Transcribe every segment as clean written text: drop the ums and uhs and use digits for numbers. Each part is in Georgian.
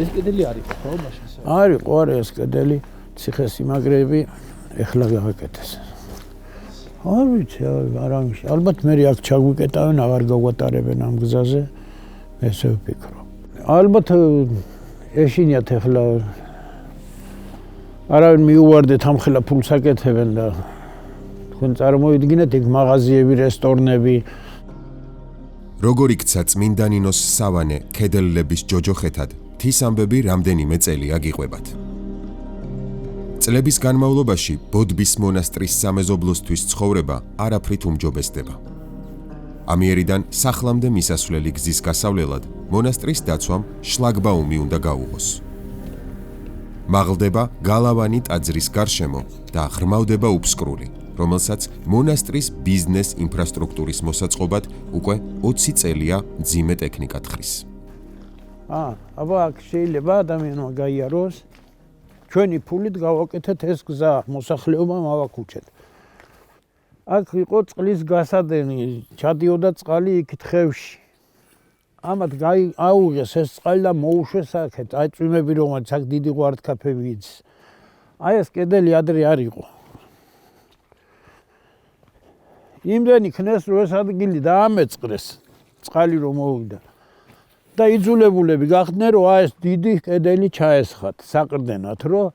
ეს კედელი არის ხო მაშინ? არისო ეს კედელი ციხესიმაგრეები ეხლა გააკეთეს. არ ვიცი, არამში. ალბათ მე აქ ჩაგვიკეტავენ, აღარ გავატარებენ ამ გზაზე. ესე ვფიქრობ. ალბათ ეშინიათ ეხლა არავინ მიუვარდეთ ამ ხელა ფულს აკეთებენ და თქვენ წარმოიდგინეთ იქ მაღაზიები, რესტორნები. როგორ იქცა წმინდა ნინოს სავანე ქედელლების ჯოჯოხეთად, თის ამბები რამდენიმე წელი აგიყვებათ. წლების განმავლობაში ბოდბის მონასტრის სამეზობლოსთვის ცხოვრება არაფრით უმჯობესდება. ამიერიდან სახლამდე მისასვლელი გზის გასავლელად მონასტრის დაცვამ შლაგბაუმი უნდა გაუღოს. მაღლდება გალავანი ტაძრის გარშემო და ღრმავდება უფსკრული, რომელსაც მონასტრის ბიზნეს ინფრასტრუქტურის მოსაწყობად უკვე 20 წელია მძიმე ტექნიკა თხრის. აბა აქ შეიძლება ადამიანმა გაიაროს, ჩვენი ფულით გავაკეთეთ ეს გზა, მოსახლეობამ ავაკუჩეთ. აქ იყო წყლის გასადენი, ჩადიოდა წყალი იქით ხევში. ამათ აუღეს ეს წყალი და მოუშვეს აქეთ, აი წვიმები რომელიც აქ დიდი ღვარდქაფები იცის. აი ეს კედელი ადრე არ იყო. იმდენი ქნეს რომ ეს ადგილი დაამეწყრეს, წყალი რომ მოვიდა. და იძულებულები გახდნენ რომ აი ეს დიდი კედელი ჩაესხათ საყრდენად, რომ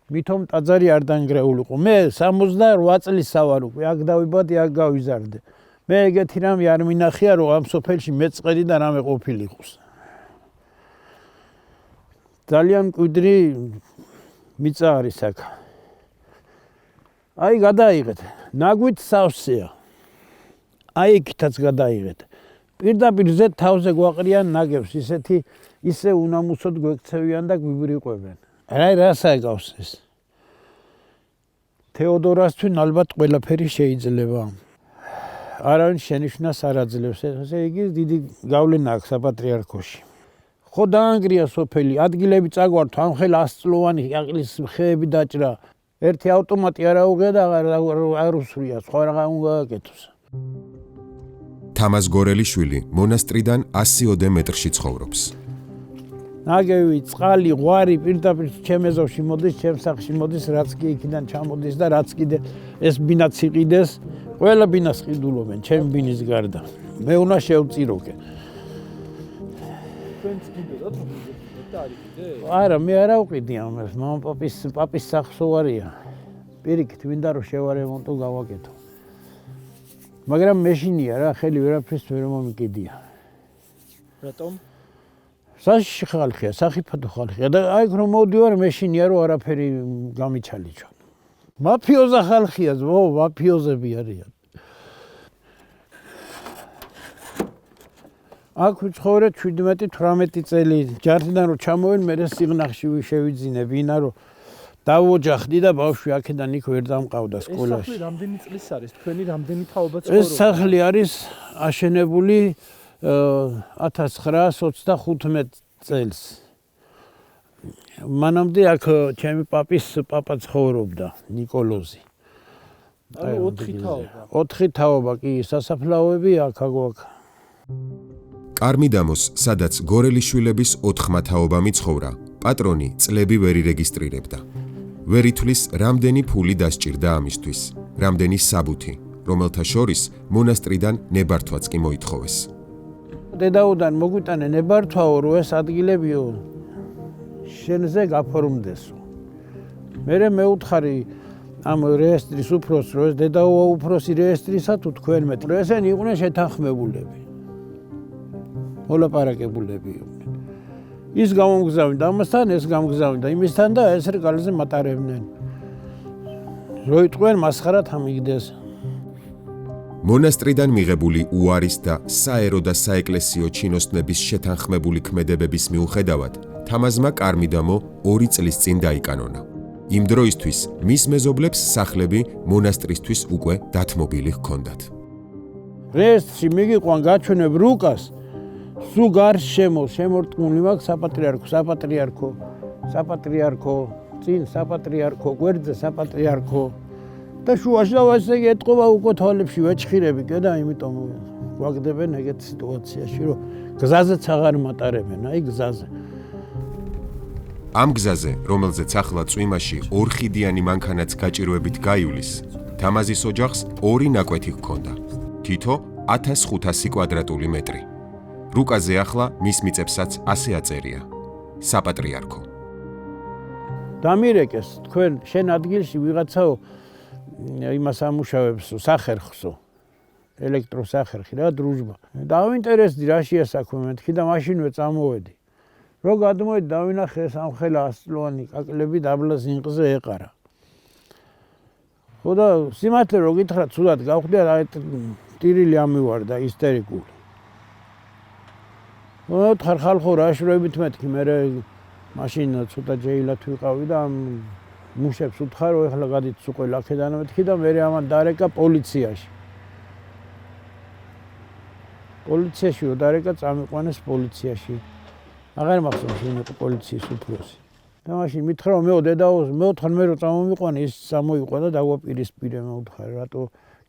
მithom ტაძარი არ დაინგრეულიყო. მე 68 წლის ვარ უკვე, აქ დავიბადე, აქ გავიზარდე. მე ეგეთი რამე არ მინახია რომ ამ სოფელში მეწყერი და რამე ყოფილიყოს. ძალიან მკვიდრი მიწა არის აქ. აი გადაიღეთ, ნაგვით სავსეა. აი იქითაც გადაიღეთ. პირდაპირ ზედ თავზე გვაყრიან ნაგებს, ისე უნამუსოდ გვექცევიან და გვიბრიყვებენ. რას აიგავს ეს? თეოდორასთვის ალბათ ყველაფერი შეიძლება. არავინ შენიშვნას არ აძლევს, ესე იგი დიდი გავლენა აქვს საპატრიარქოში. ხო დაანგრია სოფელი, ადგილები წაგვართ, ამ ხელა 100 წლოვანი აყლის ხეები დაჭრა. ერთი ავტომატი არ აუღია და არ უსვრია, სხვა რა უნდა გააკეთოს. თამაზ გორელიშვილი მონასტრიდან 100-ოდე მეტრში ცხოვრობს. ნაგევი, წყალი, ღვარი პირდაპირ ჩემ ეზოში მოდის, ჩემ სახლში მოდის, რაც კი იქიდან ჩამოდის და რაც კიდე ეს ბინაც იყიდეს, ყველა ბინას ყიდულობენ, ჩემ ბინის გარდა. მე უნდა შევწიროკე. თქვენ წიდოდათ რომ და არ იყიდე? არა, მე არ ავყიდი ამას, მამა პაპის სახლსო ვარია. პირიქით მინდა რომ შევარემონტო გავაკეთო. მაგრამ მეშინია რა, ხელი ვერაფერს ვერ მომიკიდია. რატომ? საშიში ხალხია, სახიფათო ხალხია და აი რომ მოვდივარ მეშინია რომ არაფერი გამიჩალიჩო. მაფიოზა ხალხია, მაფიოზები არიან. აქ ვცხოვრე 17-18 წელი, ჯარიდან რომ ჩამოვენ, მე სიღნაღში შევიძინე, ვინა რომ დავოჯახდი და ბავშვი აქედან იქ ვერ დამყავდა სკოლაში. ეს სახლი რამდენი წლის არის? თქვენი რამდენი თაობა ცხოვრობს? ეს სახლი არის აშენებული 1925 წელს. მანამდე აქ ჩემი პაპა ცხოვრობდა, ნიკოლოზი. ანუ 4 თაობა. 4 თაობა კი, სასაფლაოები აქ აგვაქვს. კარმიდამოს, სადაც გორელიშვილების 4 თაობა მიცხოვრა, პატრონი წლები ვერ ირეგისტრირებდა. ვერ ითვლის რამდენი ფული დასჭირდა ამისთვის, რამდენი საბუთი, რომელთა შორის მონასტრიდან ნებართვაც კი მოითხოვეს. დედაუდან მოგვიტანენ ნებართვაო, რომ ეს ადგილებიო შენზე გაფორმდესო. მერე მეუთხარი ამ რეესტრის უფროსს, რომ ეს დედაუა უფროსი რეესტრისა თუ თქვენ მეტ, რომ ესენი იყვნენ შეთანხმებულები. მოლაპარაკებულები იყვნენ. ის გამომგზავნდა ამასთან, ეს გამგზავნდა იმისთან და ეს რკალზე მატარებდნენ. რო იტყვენ მასხარად ამიგდეს. მონასტრიდან მიღებული უარის და საერო და საეკლესიო ჩინოსნების შეთანხმებული ქმედებების მიუხედავად, თამაზმა კარმიდამო 2 წლის წინ დაიკანონა. იმ დროისთვის მის მეზობლებს სახლები მონასტრისთვის უკვე დათმობილი ჰქონდათ. რეესტრში მიგიყვან გაჩვენებ რუკას, სულ გარშემო შემორტყმული მაქვს საპატრიარქო, წინ საპატრიარქო, გვერდზე საპატრიარქო და შუაში ესე იგი ეთყობა უკვე თვალებში ვეჩხირები კი და იმიტომ ვაგდებენ ეგეთ სიტუაციაში, რომ გზაზეც აღარ მატარებენ, აი გზაზე. ამ გზაზე, რომელზეც ახლა წვიმაში ორხიდიანი მანქანაც გაჭირვებით გაივლის, თამაზის ოჯახს ორი ნაკვეთი ჰქონდა. თითო 1500 კვადრატული მეტრი. რუკაზე ახლა მის მიწებსაც ასე აწერია: საპატრიარქო. დამირეკეს თქვენ შენ ადგილში ვიღაცაო იმას ამუშავებს სახერხსო ელექტროსახერხი რა დრუჟბა. დავინტერესდი რა შეასაქმე მეთქი და მაშინვე წამოვედი. რო გადმოვედი დავინახე ეს ამხელა 100 წლოვანი კაკლები დაბლა ზინყზე ეყარა. ხო და სიმართლე რო გითხრათ, ცუდად გავხდია რა ტირილი ამივარდა ისტერიკული. ოთხარ ხალხო რაშროებით მეთქი მე მაშინ ცოტა ჯეილად ვიყავი და მუშებს უთხარო ეხლა გადით სულ აქედან მეთქი და მე ამან დარეკა პოლიციაში. პოლიციაში რო დარეკა წამიყვანეს პოლიციაში. აღარ მახსოვს ვინ იყო პოლიციის უფროსი. და მაშინ მითხრა რომ მეო დედაოს მეოთხარ მე რო წამომიყვანე ის წამოიყვა და დაგვაპირისპირე მე უთხარ რატო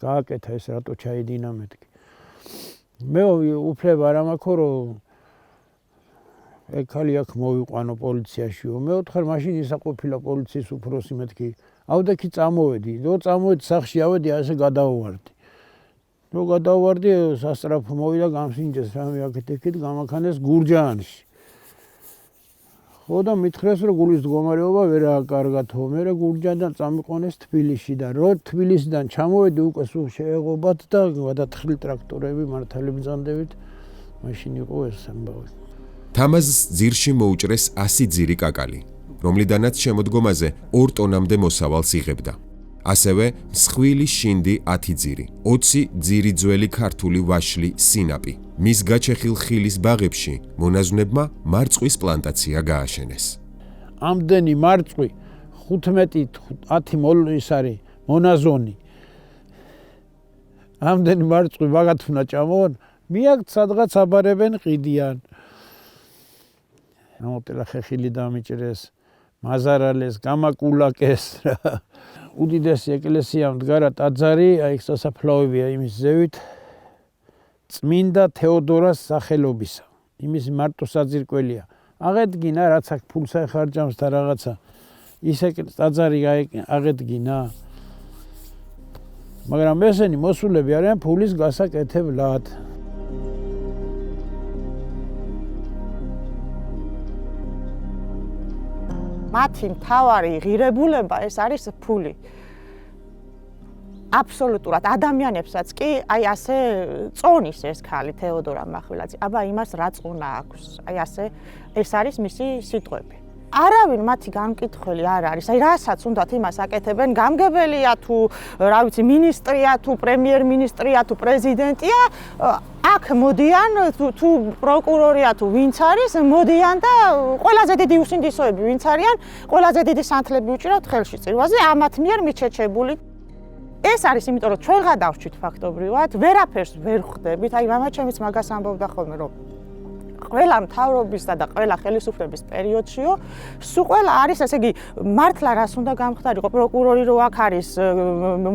გააკეთა ეს რატო ჩაიდინა მეთქი. მე უფლება არ ამაქო რომ ეკალი აქ მოვიყვანო პოლიციაშიო. მე უთხარ მაშინ ისაყოფილა პოლიციის უფროსი მეთქი. ავდექი წამოვედი. რო წამოვედი სახში ავედი ასე გადავვარდი. რო გადავვარდი სასტრაფო მოვიდა გამსინჯეს რამე აქეთ-იქით გამაქანეს გურჯაანში. ხო და მითხრეს რომ გულის მდგომარეობა ვერაა კარგათო. მე გურჯაანიდან წამიყვანეს თბილისში და რო თბილისიდან ჩამოვედი უკვე სულ შეეღობათ და გადათხილ ტრაქტორები მართალი ბრძანდებით მაშინ იყო ეს ამბავი. თამაზს ძირში მოუჭრეს 100 ძირი კაკალი, რომლიდანაც შემოდგომაზე 2 ტონამდე მოსავალს იღებდა. ასევე მსხვილი შინდი 10 ძირი, 20 ძირი ძველი ქართული ვაშლი სინაპი. მის გაჩეხილ ხილის ბაღებში მონაზვნებმა მარწყვის პლანტაცია გააშენეს. ამდენი მარწყვი 15-10 ის არის მონაზონი. ამდენი მარწყვი მაგათ უნდა ჭამონ, მიაკ სადღაც აბარებენ ყიდიან. ამოტელა ხეხილი დამიჭრეს, მაზარალეს, გამაკულაკეს რა. უდიდესი ეკლესია მდგარა ტაძარი, აი სასაფლაოებია იმის ზევით. წმინდა თეოდორას სახელობისა. იმის მარტო საძირკველია. აღედგინა რაც აქ ფულს ეხარჯავს და რაღაცა. ისე ტაძარი აღედგინა. მაგრამ ესენი მოსულები არიან ფულის გასაკეთებლად. მათი მთავარი ღირებულება ეს არის ფული. აბსოლუტურად ადამიანებსაც კი აი ასე წონის ეს ქალი თეოდორა მახვილაძე. აბა იმას რა წონა აქვს? აი ასე ეს არის მისი სიტყვები. არავინ მათი განკითხველი არ არის. აი რასაც უნდათ იმას აკეთებენ, გამგებელია თუ რა ვიცი მინისტრია თუ პრემიერ-მინისტრია თუ პრეზიდენტია, აქ მოდიან თუ პროკურორია თუ ვინც არის, მოდიან და ყველაზე დიდი უსინდისოები ვინც არიან, ყველაზე დიდი სანთლები უჭირავთ ხელში წირვაზე, ამათ მიერ მიჩეჩებული. ეს არის იმიტომ რომ ჩვენ გადავჭით ფაქტობრივად, ვერაფერს ვერ ხვდებით. აი მამა ჩემიც მაგას ამბობდა ხოლმე რომ ყველა მთავრობისა და ყველა ხელისუფლების პერიოდშიო სულ ყველა არის ესე იგი მართლა რას უნდა გამხდარიყო პროკურორი რო აქ არის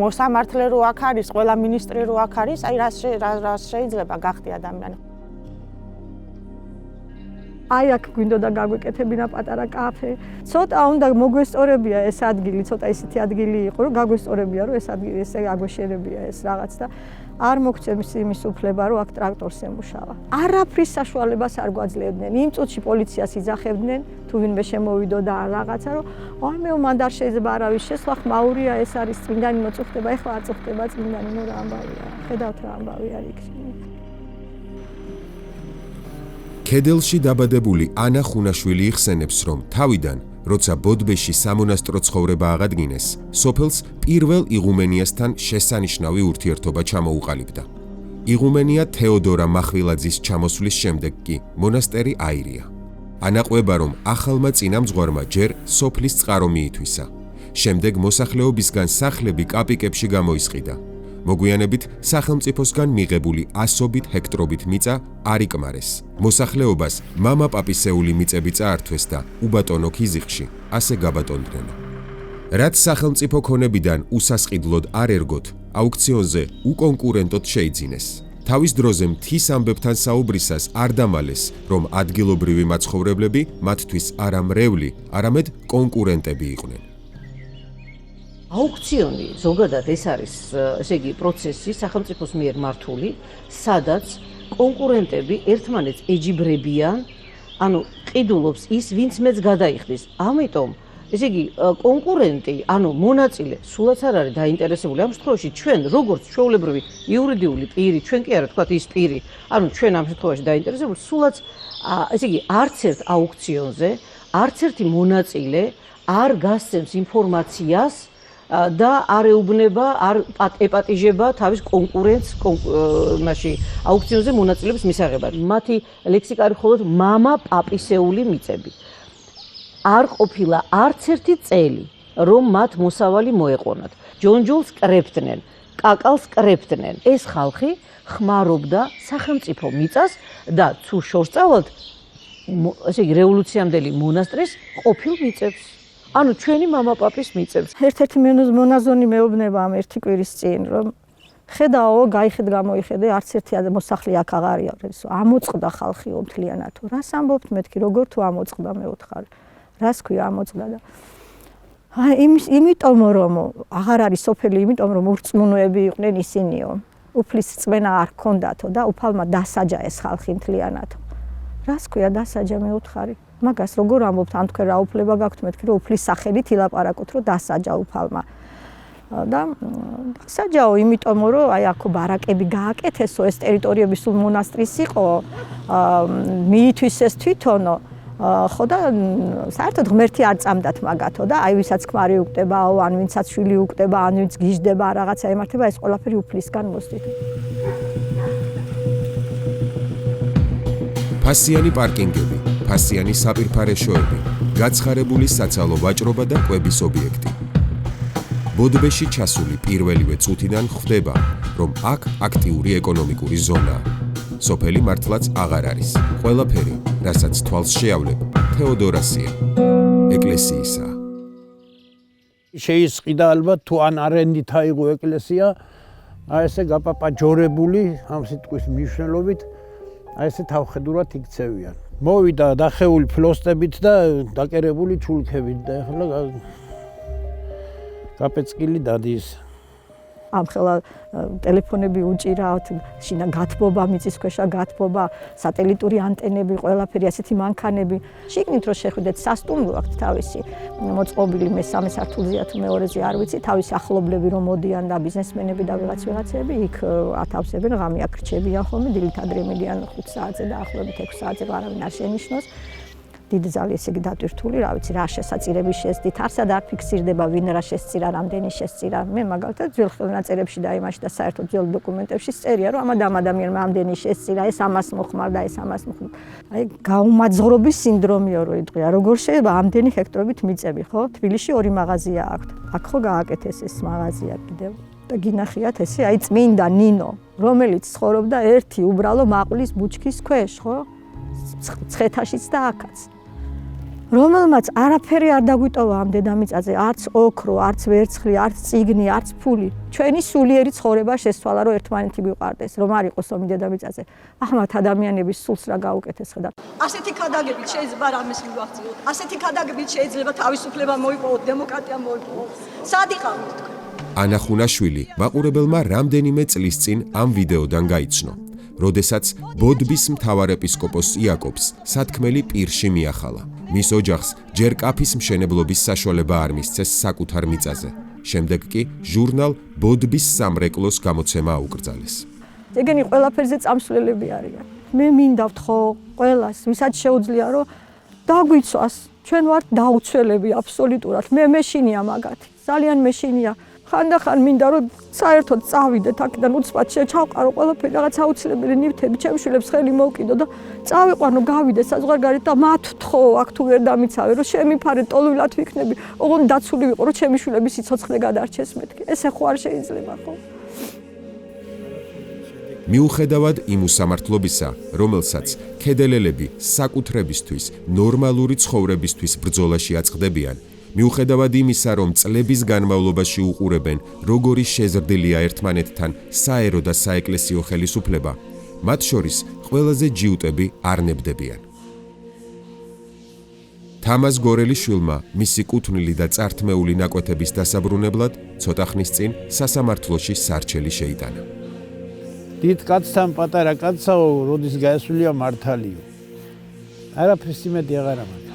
მოსამართლე რო აქ არის ყველა მინისტრი რო აქ არის აი რას შეიძლება გახდე ადამიანი აი აქ გვინდოდა გაგვეკეთებინა პატარა კაფე ცოტა უნდა მოგვესწორებია ეს ადგილი ცოტა ისეთი ადგილი იყო რომ გაგვესწორებია რომ ეს ადგილი ესე აგვეშენებია ეს რაღაც და არ მოგწევს იმის უფლება რომ აქ ტრაქტორს ემუშავა. არაფრის საშუალებას არ გვაძლევდნენ. იმ წუთში პოლიციას იძახებდნენ თუ ვინმე შემოვიდოდა რაღაცა რომ აი მე მან არ შეიძლება არავის შესვლა ხმაურია ეს არის წმინდანი მოწუხდება ეხლა არ წუხდება წმინდანი ნუ რა ამბავია. ხედავთ რა ამბავი არის იქ. კედელში დაბადებული ანა ხუნაშვილი იხსენებს რომ თავიდან როცა ბოდბეში სამონასტრო ცხოვრება აღადგინეს, სოფელს პირველ იღუმენიასთან შესანიშნავი ურთიერთობა ჩამოუყალიბდა. იღუმენია თეოდორა მახვილაძის ჩამოსვლის შემდეგ კი მონასტერი აირია. ანაყვება რომ ახალმა წინამძღვარმა ჯერ სოფლის წყარო მიითვისა. შემდეგ მოსახლეობისგან სახლები კაპიკებში გამოისყიდა. მოგვიანებით სახელმწიფოსგან მიღებული ასობით ჰექტრობით მიწა არ იკმარეს. მოსახლეობას მამა-პაპისეული მიწები წაართვეს და უბატონო ქიზიყში ასე გაბატონდნენ. რაც სახელმწიფო ქონებიდან უსასყიდლოდ არ ერგოთ, აუქციონზე უკონკურენტოდ შეიძინეს. თავის დროზე მთის ამბებთან საუბრისას არ დამალეს, რომ ადგილობრივი მაცხოვრებლები მათთვის არა მრევლი, არამედ კონკურენტები იყვნენ. აუქციონი ზოგადად ეს არის, ესე იგი, პროცესი სახელმწიფოს მიერ მართული, სადაც კონკურენტები ერთმანეთს ეჯიბრებიან, ანუ ყიდულობს ის, ვინც მეც გადაიხდის. ამიტომ, ესე იგი, კონკურენტი, ანუ მონაწილე, სულაც არ არის დაინტერესებული. ამ შემთხვევაში ჩვენ, როგორც ჩვეულებრივი იურიდიული პირი, ჩვენ კი არა თქვათ ის პირი, ანუ ჩვენ ამ შემთხვევაში დაინტერესებული, სულაც, ესე იგი, არც ერთ აუქციონზე, არც ერთი მონაწილე არ გასცემს ინფორმაციას და არ ეუბნება, არ ეპატიჟება თავის კონკურენტს მასში აუქციონზე მონაწილეობის მისაღებად. მათი ლექსიკა არის მხოლოდ მამა პაპისეული მიწები. არ ყოფილა არც ერთი წელი, რომ მათ მოსავალი მოეყონათ. ჯონჯოლს კრებდნენ, კაკალს კრებდნენ. ეს ხალხი ხმარობდა სახელმწიფო მიწას და თუ შორსწავლად, ესე იგი, რევოლუციამდელი მონასტრის ყოფილ მიწებს. ანუ ჩვენი მამა პაპის მიწებს. ერთ-ერთი მონაზონი მეუბნება ამ ერთი კვირის წინ, რომ ხედაო, გაიხედ გამოიხედე, არც ერთი მოსახლე აქ აღარ არის. ამოწყდა ხალხი მთლიანად. რას ამბობთ მეთქი, როგორ თუ ამოწყდა მეუთხარ. რას ქვია ამოწყდა და იმიტომ რომ აღარ არის სოფელი, იმიტომ რომ ურწმუნოები იყვნენ ისინიო. უფლის წმენა არ ჰქონდათო და უფალმა დასაჯა ეს ხალხი მთლიანად. რას ქვია დასაჯა მეუთხარი? მაგას როგორ ამბობთ, ან თქვენ რა უფლება გაქვთ მეთქი, რომ უფლის სახელით ილაპარაკოთ, რომ დასაჯა უფალმა. და დასაჯაო იმიტომ რომ აი აქ ბარაკები გააკეთესო, ეს ტერიტორიები სულ მონასტრის იყო, მიითვისეს თვითონო. ხო და საერთოდ ღმერთი არ წამდათ მაგათო და აი ვისაც ქმარი უკტებაო, ან ვინცაც შვილი უკტება, ან ვინც გიждდება, რაღაცა ემართება, ეს ყველაფერი უფლისგან მოსდით. ფასიანი პარკინგები, ფასიანი საპირფარეშოები, გაცხარებული საცალო ვაჭრობა და კვების ობიექტი. ბოდბეში ჩასული პირველივე წუთიდან ხვდება, რომ აქ აქტიური ეკონომიკური ზონაა. სოფელი მართლაც აღარ არის. ყველაფერი, რასაც თვალს შეავლებ, თეოდორასია, ეკლესიისა. შეისყიდა ალბათ თუ ან არენდით აიღო ეკლესია, აი ესე გაპაპაჯორებული ამ სიტყვის მნიშვნელობით, აი ესე თავხედურად იქცევიან. მოვიდა დახეული ფლოსტებით და დაკერებული ჩულქებით და ახლა გაპეწკილი დადის. ამხელა ტელეფონები უჭირავთ, შინა გათბობა, მიწისქვეშა გათბობა, სატელიტური ანტენები, ყველაფერი ასეთი მანქანები. შიგნით რო შეხვიდეთ, სასტუმრო აქვს თავისი მოწყობილი მესამე სართულზეა თუ მეორეზე არ ვიცი, თავისი ახლობლები რომ მოდიან და ბიზნესმენები და ვიღაცები იქ ათავსებენ, ღამე აქ რჩებიან ხოლმე, დილით ადრე მიდიან 5 საათზე და ახლობით 6 საათზე არავინ არ შენიშნოს. დიდი ზალი ესე იგი დატვირთული, რა ვიცი, რა შესაწირების შესდით, არსად არ ფიქსირდება, ვინ რა შესწირა, რამდენი შესწირა. მე მაგალითად ძველ ხელნაწერებში და იმაში და საერთოდ ძველ დოკუმენტებში წერია, რომ ამ ადამიანმა ამდენი შესწირა, ეს ამას მოხმარდა, ეს ამას მოხმარდა. აი, გაუმაძღრობის სინდრომიო რო იტყვია, როგორ შეიძლება ამდენი ჰექტორობით მიწები, ხო? თბილისში 2 მაღაზია აქვს. აქ ხო გააკეთეს ეს მაღაზია კიდევ. და გინახიათ ესე, აი წმინდა ნინო, რომელიც ცხოვრობდა ერთი უბრალო მაყულის ბუჩქის ქვეშ, ხო? ცხეთაშიც და აქაც. რომელმაც არაფერი არ დაგვიტოვა ამ დედამიწაზე, არც ოქრო, არც ვერცხლი, არც წიგნი, არც ფული. ჩვენი სულიერი ცხოვრება შესთვალა, რომ ერთმანეთი გვიყვარდეს, რომ არ იყოს ომი დედამიწაზე. ახლა ადამიანების სულს რა გაუკეთეს ხედავთ. ასეთი ქადაგებით შეიძლება რამეს მივახციოთ. ასეთი ქადაგებით შეიძლება თავისუფლება მოიპოვოთ, დემოკრატია მოიპოვოთ. სად იყავით თქვენ? ანა ხუნაშვილი მაყურებელმა რამდენიმე წლის წინ ამ ვიდეოდან გაიცნო. როდესაც ბოდბის მთავარ ეპისკოპოს იაკობს სათქმელი პირში მიახალა. მის ოჯახს ჯერ კაფის მშენებლობის საშუალება არ მისცეს საკუთარ მიწაზე. შემდეგ კი ჟურნალ ბოდბის სამრეკლოს გამოცემა აუკრძალეს. ეგენი ყველაფერზე წამსვლელები არიან. მე მინდავთ ხო ყველას, ვისაც შეუძლია რომ დაგვიცვას. ჩვენ ვართ დაუცველები აბსოლუტურად. მე მეშინია მაგათი. ძალიან მეშინია. ხანდახან მინდა რომ საერთოდ წავიდეთ აქედან უცბად ჩავყარო ყველაფერი რაღაც აუცილებელი ნივთები ჩემს შვილებს ხელი მოვკიდო და წავიყვანო გავიდე საზღვარგარეთ და მათ თხოვ აქ თუ ვერ დამიცავე რომ შემიფარე ტოლვილად ვიქნები ოღონდ დაცული ვიყო რომ ჩემი შვილების სიცოცხლე გადარჩეს მეთქი ესე ხო არ შეიძლება ხო მიუხედავად იმ უსამართლობისა, რომელსაც ქედელელები საკუთრებისთვის, ნორმალური ცხოვრებისთვის ბრძოლაში აწყდებიან, მიუხედავად იმისა, რომ წლების განმავლობაში უყურებენ, როგორი შეზრდილია ერთმანეთთან საერო და საეკლესიო ხელისუფლება, მათ შორის ყველაზე ჯიუტები არ ნებდებიან. თამაზ გორელიშვილმა მისი კუთვნილი და წართმეული ნაკვეთების დასაბრუნებლად ცოტა ხნის წინ სასამართლოში სარჩელი შეიტანა. დიდ კაცთან პატარა კაცსაო, როდის გაესვილია მართალიო. არაფერს იმედი აღარ ამაქვს.